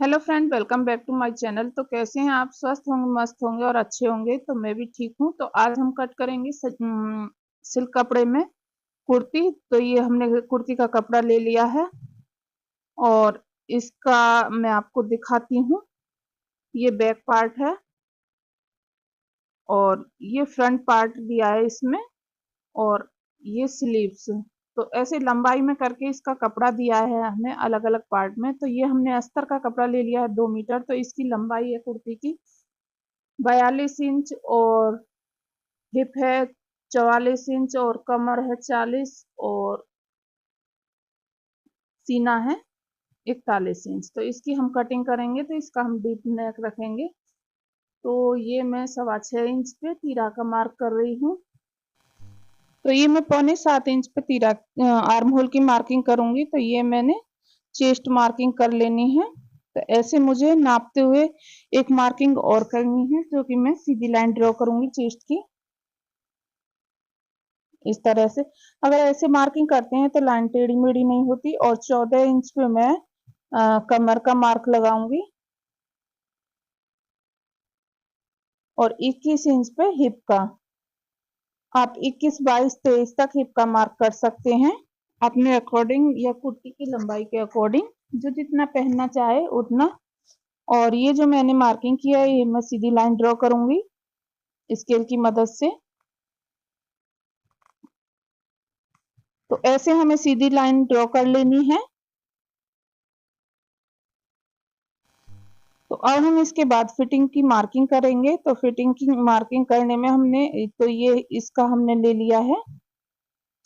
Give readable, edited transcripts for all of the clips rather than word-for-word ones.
Hello friend, welcome back to my channel. तो कैसे हैं आप? स्वस्थ होंगे, मस्त होंगे और अच्छे होंगे। तो मैं भी ठीक हूँ। तो आज हम कट करेंगे सिल्क कपड़े में कुर्ती। तो ये हमने कुर्ती का कपड़ा ले लिया है और इसका मैं आपको दिखाती हूँ। ये बैक पार्ट है और ये फ्रंट पार्ट दिया है इसमें, और ये स्लीव्स। तो ऐसे लंबाई में करके इसका कपड़ा दिया है हमें अलग अलग पार्ट में। तो ये हमने अस्तर का कपड़ा ले लिया है 2 मीटर। तो इसकी लंबाई है कुर्ती की 42 इंच, और हिप है 44 इंच, और कमर है 40, और सीना है 41 इंच। तो इसकी हम कटिंग करेंगे। तो इसका हम डीप नेक रखेंगे। तो ये मैं 6.25 इंच पे तीरा का मार्क कर रही हूँ। तो ये मैं 6.25 इंच पे तीरा आर्म होल की मार्किंग करूंगी। तो ये मैंने चेस्ट मार्किंग कर लेनी है। तो ऐसे मुझे नापते हुए एक मार्किंग और करनी है, जो कि मैं सीधी लाइन ड्रॉ करूंगी चेस्ट की, इस तरह से। अगर ऐसे मार्किंग करते हैं तो लाइन टेढ़ी मेढ़ी नहीं होती। और 14 इंच पे मैं कमर का मार्क लगाऊंगी, और 21 इंच पे हिप का। आप 21, 22, 23 तक हिप का मार्क कर सकते हैं अपने अकॉर्डिंग, या कुर्ती की लंबाई के अकॉर्डिंग, जो जितना पहनना चाहे उतना। और ये जो मैंने मार्किंग किया है, ये मैं सीधी लाइन ड्रॉ करूंगी स्केल की मदद से। तो ऐसे हमें सीधी लाइन ड्रॉ कर लेनी है। तो अब हम इसके बाद फिटिंग की मार्किंग करेंगे। तो फिटिंग की मार्किंग करने में हमने, तो ये इसका हमने ले लिया है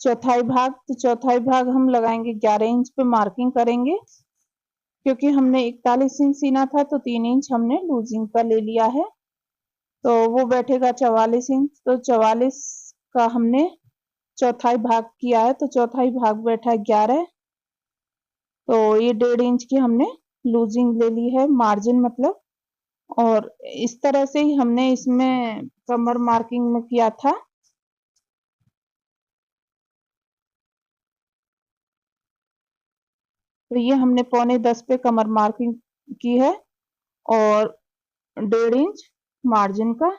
चौथाई भाग। तो चौथाई भाग हम लगाएंगे 11 इंच पे मार्किंग करेंगे, क्योंकि हमने 41 इंच सीना था तो 3 इंच हमने लूजिंग का ले लिया है। तो वो बैठेगा 44 इंच। तो 44 का हमने चौथाई भाग किया है। तो चौथाई भाग बैठा है 11। तो ये 1.5 इंच की हमने लूजिंग ले ली है, मार्जिन मतलब। और इस तरह से ही हमने इसमें कमर मार्किंग में किया था। तो ये हमने 9.25 पे कमर मार्किंग की है, और 1.5 इंच मार्जिन का।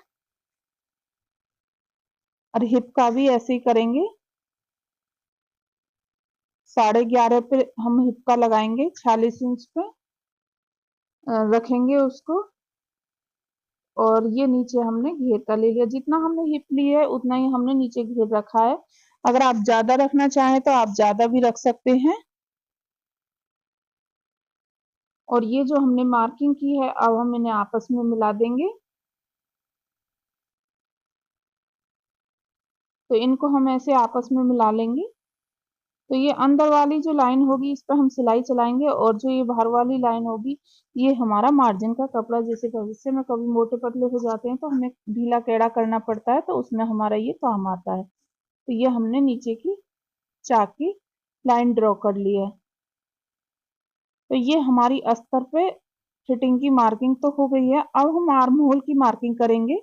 और हिप का भी ऐसे ही करेंगे, 11.5 पे हम हिप का लगाएंगे, 46 इंच पे रखेंगे उसको। और ये नीचे हमने घेर का ले लिया, जितना हमने हिप ली है उतना ही हमने नीचे घेर रखा है। अगर आप ज्यादा रखना चाहें तो आप ज्यादा भी रख सकते हैं। और ये जो हमने मार्किंग की है, अब हम इन्हें आपस में मिला देंगे। तो इनको हम ऐसे आपस में मिला लेंगे। तो ये अंदर वाली जो लाइन होगी इस पर हम सिलाई चलाएंगे, और जो ये बाहर वाली लाइन होगी ये हमारा मार्जिन का कपड़ा। जैसे भविष्य में कभी मोटे पतले हो जाते हैं तो हमें ढीला टेढ़ा करना पड़ता है, तो उसमें हमारा ये काम आता है। तो ये हमने नीचे की चाक की लाइन ड्रॉ कर ली है। तो ये हमारी अस्तर पे फिटिंग की मार्किंग तो हो गई है। अब हम आर्म होल की मार्किंग करेंगे।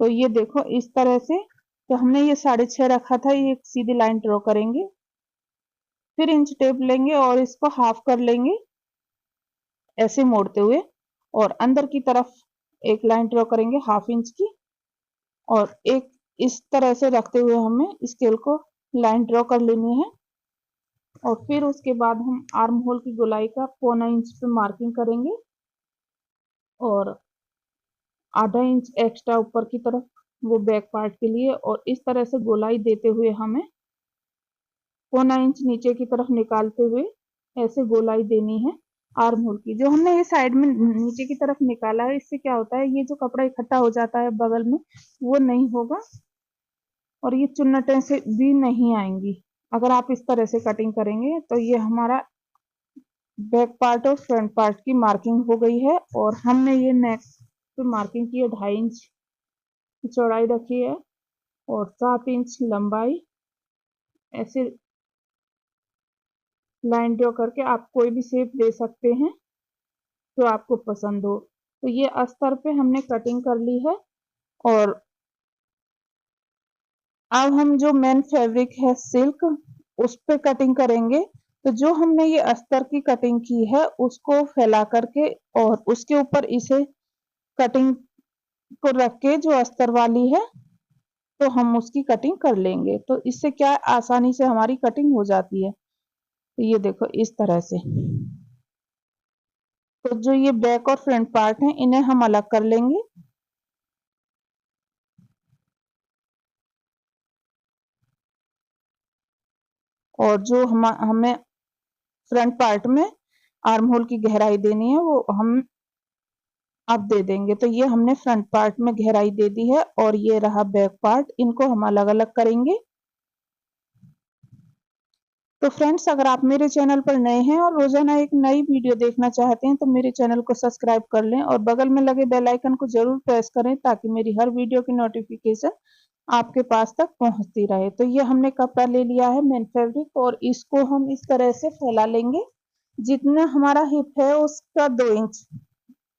तो ये देखो इस तरह से। तो हमने ये 6.5 रखा था, ये एक सीधी लाइन ड्रॉ करेंगे, फिर इंच टेप लेंगे और इसको हाफ कर लेंगे ऐसे मोड़ते हुए, और अंदर की तरफ एक लाइन ड्रॉ करेंगे 1/2 इंच की, और एक इस तरह से रखते हुए हमें स्केल को लाइन ड्रॉ कर लेनी है। और फिर उसके बाद हम आर्म होल की गोलाई का 1/4 इंच पे मार्किंग करेंगे, और ½ इंच एक्स्ट्रा ऊपर की तरफ वो बैक पार्ट के लिए। और इस तरह से गोलाई देते हुए हमें 1/4 इंच नीचे की तरफ निकालते हुए ऐसे गोलाई देनी है आर्म होल की। जो हमने ये साइड में नीचे की तरफ निकाला है, इससे क्या होता है, ये जो कपड़ा इकट्ठा हो जाता है बगल में, वो नहीं होगा, और ये चुन्नटें से भी नहीं आएंगी अगर आप इस तरह से कटिंग करेंगे। तो ये हमारा बैक पार्ट और फ्रंट पार्ट की मार्किंग हो गई है। और हमने ये नेक पे मार्किंग की है, 2.5 इंच की चौड़ाई रखी है, और 7 इंच लंबाई। ऐसे लाइन ड्रॉ करके आप कोई भी शेप दे सकते हैं जो आपको पसंद हो। तो ये अस्तर पे हमने कटिंग कर ली है। और अब हम जो मेन फैब्रिक है सिल्क, उस पे कटिंग करेंगे। तो जो हमने ये अस्तर की कटिंग की है उसको फैला करके और उसके ऊपर इसे कटिंग को रख के जो अस्तर वाली है तो हम उसकी कटिंग कर लेंगे। तो इससे क्या आसानी से हमारी कटिंग हो जाती है। तो ये देखो इस तरह से। तो जो ये बैक और फ्रंट पार्ट है इन्हें हम अलग कर लेंगे। और जो हमें फ्रंट पार्ट में आर्म होल की गहराई देनी है वो हम अब दे देंगे। तो ये हमने फ्रंट पार्ट में गहराई दे दी है और ये रहा बैक पार्ट, इनको हम अलग अलग करेंगे। तो फ्रेंड्स, अगर आप मेरे चैनल पर नए हैं और रोजाना एक नई वीडियो देखना चाहते हैं तो मेरे चैनल को सब्सक्राइब कर लें और बगल में लगे बेल आइकन को जरूर प्रेस करें ताकि मेरी हर वीडियो की नोटिफिकेशन आपके पास तक पहुंचती रहे। तो ये हमने कपड़ा ले लिया है मेन फैब्रिक और इसको हम इस तरह से फैला लेंगे। जितना हमारा हिप है उसका 2 इंच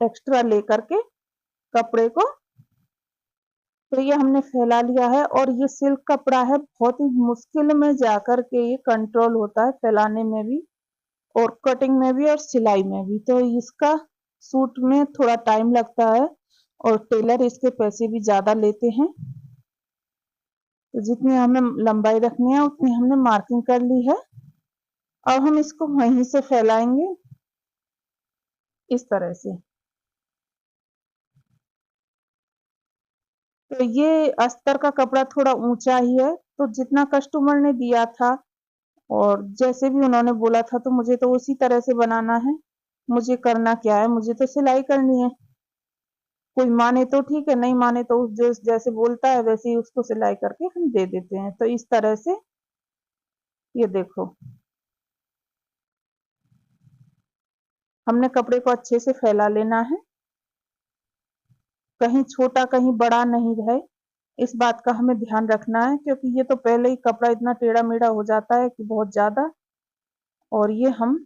एक्स्ट्रा लेकर के कपड़े को, तो ये हमने फैला लिया है। और ये सिल्क कपड़ा है, बहुत ही मुश्किल में जाकर के ये कंट्रोल होता है फैलाने में भी और कटिंग में भी और सिलाई में भी। तो इसका सूट में थोड़ा टाइम लगता है और टेलर इसके पैसे भी ज्यादा लेते हैं। तो जितनी हमें लंबाई रखनी है उतनी हमने मार्किंग कर ली है। अब हम इसको वहीं से फैलाएंगे इस तरह से। तो ये अस्तर का कपड़ा थोड़ा ऊंचा ही है, तो जितना कस्टमर ने दिया था और जैसे भी उन्होंने बोला था तो मुझे तो उसी तरह से बनाना है। मुझे करना क्या है, मुझे तो सिलाई करनी है। कोई माने तो ठीक है, नहीं माने तो जो जैसे बोलता है वैसे ही उसको सिलाई करके हम दे देते हैं। तो इस तरह से ये देखो हमने कपड़े को अच्छे से फैला लेना है, कहीं छोटा कहीं बड़ा नहीं रहे, इस बात का हमें ध्यान रखना है क्योंकि ये तो पहले ही कपड़ा इतना टेढ़ा मेढ़ा हो जाता है कि बहुत ज्यादा। और ये हम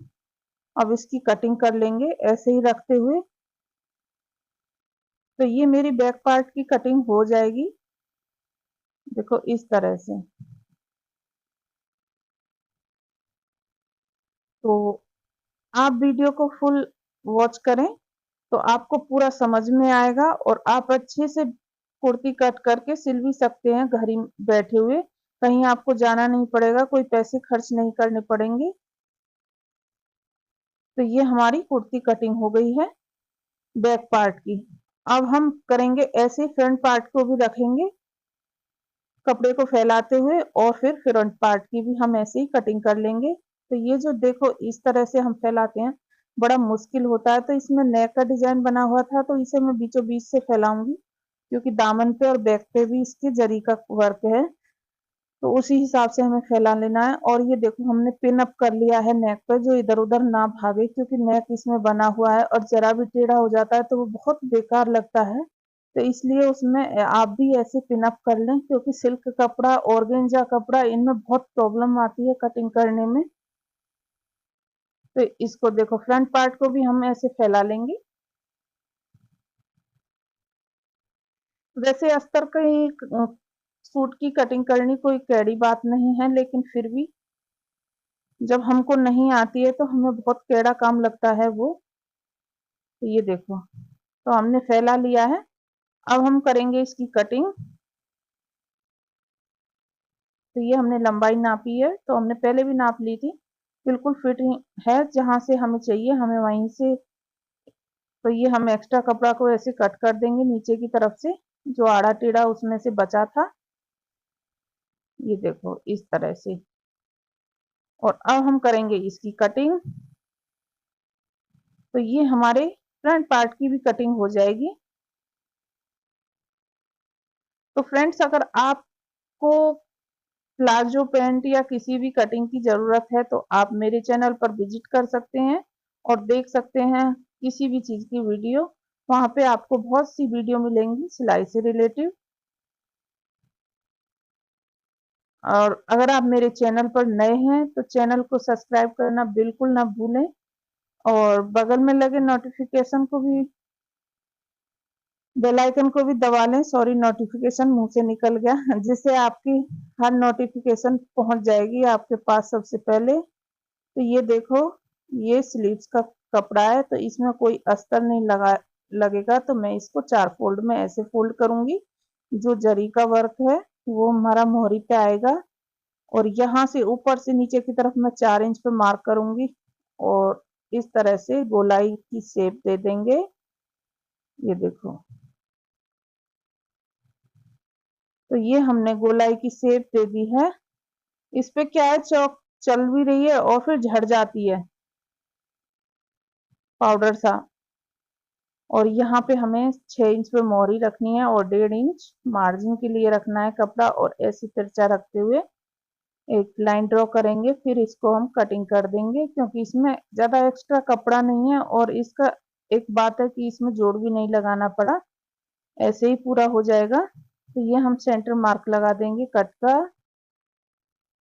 अब इसकी कटिंग कर लेंगे ऐसे ही रखते हुए। तो ये मेरी बैक पार्ट की कटिंग हो जाएगी, देखो इस तरह से। तो आप वीडियो को फुल वॉच करें तो आपको पूरा समझ में आएगा और आप अच्छे से कुर्ती कट करके सिल भी सकते हैं घर ही बैठे हुए। कहीं आपको जाना नहीं पड़ेगा, कोई पैसे खर्च नहीं करने पड़ेंगे। तो ये हमारी कुर्ती कटिंग हो गई है बैक पार्ट की। अब हम करेंगे ऐसे फ्रंट पार्ट को भी रखेंगे कपड़े को फैलाते हुए और फिर फ्रंट पार्ट की भी हम ऐसे ही कटिंग कर लेंगे। तो ये जो देखो इस तरह से हम फैलाते हैं, बड़ा मुश्किल होता है। तो इसमें नेक का डिजाइन बना हुआ था तो इसे मैं बीचों बीच से फैलाऊंगी क्योंकि दामन पे और बैक पे भी इसके जरी का वर्क है। तो उसी हिसाब से हमें फैला लेना है। और ये देखो हमने पिन अप कर लिया है नेक पे, जो इधर उधर ना भागे क्योंकि नेक इसमें बना हुआ है और जरा भी टेढ़ा हो जाता है तो वो बहुत बेकार लगता है। तो इसलिए उसमें आप भी ऐसे पिन अप कर लें क्योंकि सिल्क कपड़ा ऑर्गेन्जा कपड़ा इनमें बहुत प्रॉब्लम आती है कटिंग करने में। तो इसको देखो फ्रंट पार्ट को भी हम ऐसे फैला लेंगे। वैसे अस्तर की सूट की कटिंग करनी कोई कैड़ी बात नहीं है, लेकिन फिर भी जब हमको नहीं आती है तो हमें बहुत कैड़ा काम लगता है वो। तो ये देखो तो हमने फैला लिया है। अब हम करेंगे इसकी कटिंग। तो ये हमने लंबाई नापी है, तो हमने पहले भी नाप ली थी, बिल्कुल फिट है जहां से हमें चाहिए हमें वहीं से। तो ये हम एक्स्ट्रा कपड़ा को ऐसे कट कर देंगे नीचे की तरफ से, जो आड़ा टेढ़ा उसमें से बचा था। ये देखो इस तरह से। और अब हम करेंगे इसकी कटिंग। तो ये हमारे फ्रंट पार्ट की भी कटिंग हो जाएगी। तो फ्रेंड्स, अगर आपको प्लाजो पैंट या किसी भी कटिंग की जरूरत है तो आप मेरे चैनल पर विजिट कर सकते हैं और देख सकते हैं किसी भी चीज की वीडियो। वहां पे आपको बहुत सी वीडियो मिलेंगी सिलाई से रिलेटिव। और अगर आप मेरे चैनल पर नए हैं तो चैनल को सब्सक्राइब करना बिल्कुल ना भूलें और बगल में लगे नोटिफिकेशन को भी, बेल आइकन को भी दबा लें। सॉरी, नोटिफिकेशन मुंह से निकल गया जिससे आपकी हर नोटिफिकेशन पहुंच जाएगी आपके पास सबसे पहले। तो ये देखो, ये स्लीव्स का कपड़ा है, तो इसमें कोई अस्तर नहीं लगेगा। तो मैं इसको 4 फोल्ड में ऐसे फोल्ड करूंगी। जो जरी का वर्क है वो हमारा मोहरी पे आएगा, और यहाँ से ऊपर से नीचे की तरफ मैं 4 इंच पे मार्क करूंगी, और इस तरह से गोलाई की शेप दे देंगे। ये देखो, तो ये हमने गोलाई की शेप दे दी है। इस पे क्या है, चौक चल भी रही है और फिर झड़ जाती है पाउडर सा। और यहाँ पे हमें 6 इंच पे मोहरी रखनी है और 1.5 इंच मार्जिन के लिए रखना है कपड़ा, और ऐसी तिरछा रखते हुए एक लाइन ड्रॉ करेंगे। फिर इसको हम कटिंग कर देंगे, क्योंकि इसमें ज्यादा एक्स्ट्रा कपड़ा नहीं है, और इसका एक बात है कि इसमें जोड़ भी नहीं लगाना पड़ा, ऐसे ही पूरा हो जाएगा। तो ये हम सेंटर मार्क लगा देंगे कट का,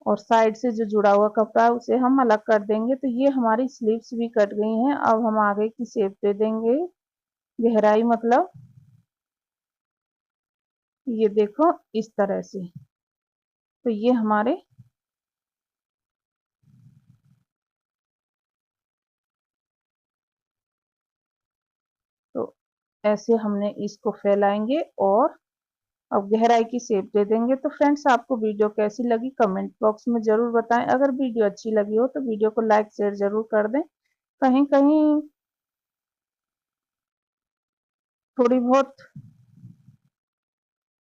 और साइड से जो जुड़ा हुआ कपड़ा है उसे हम अलग कर देंगे। तो ये हमारी स्लीव्स भी कट गई हैं। अब हम आगे की शेप दे देंगे, गहराई मतलब, ये देखो इस तरह से। तो ये हमारे तो ऐसे हमने इसको फैलाएंगे, और अब गहराई की शेप दे देंगे। तो फ्रेंड्स, आपको वीडियो कैसी लगी कमेंट बॉक्स में जरूर बताएं। अगर वीडियो अच्छी लगी हो तो वीडियो को लाइक शेयर जरूर कर दें। कहीं कहीं थोड़ी बहुत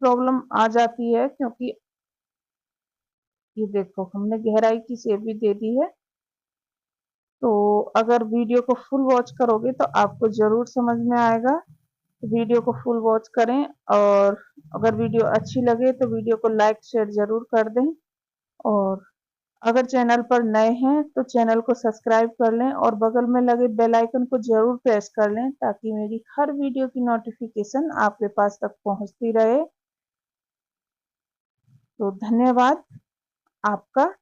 प्रॉब्लम आ जाती है, क्योंकि ये देखो हमने गहराई की शेप भी दे दी है। तो अगर वीडियो को फुल वॉच करोगे तो आपको जरूर समझ में आएगा। तो वीडियो को फुल वॉच करें, और अगर वीडियो अच्छी लगे तो वीडियो को लाइक शेयर जरूर कर दें। और अगर चैनल पर नए हैं तो चैनल को सब्सक्राइब कर लें, और बगल में लगे बेल आइकन को जरूर प्रेस कर लें, ताकि मेरी हर वीडियो की नोटिफिकेशन आपके पास तक पहुंचती रहे। तो धन्यवाद आपका।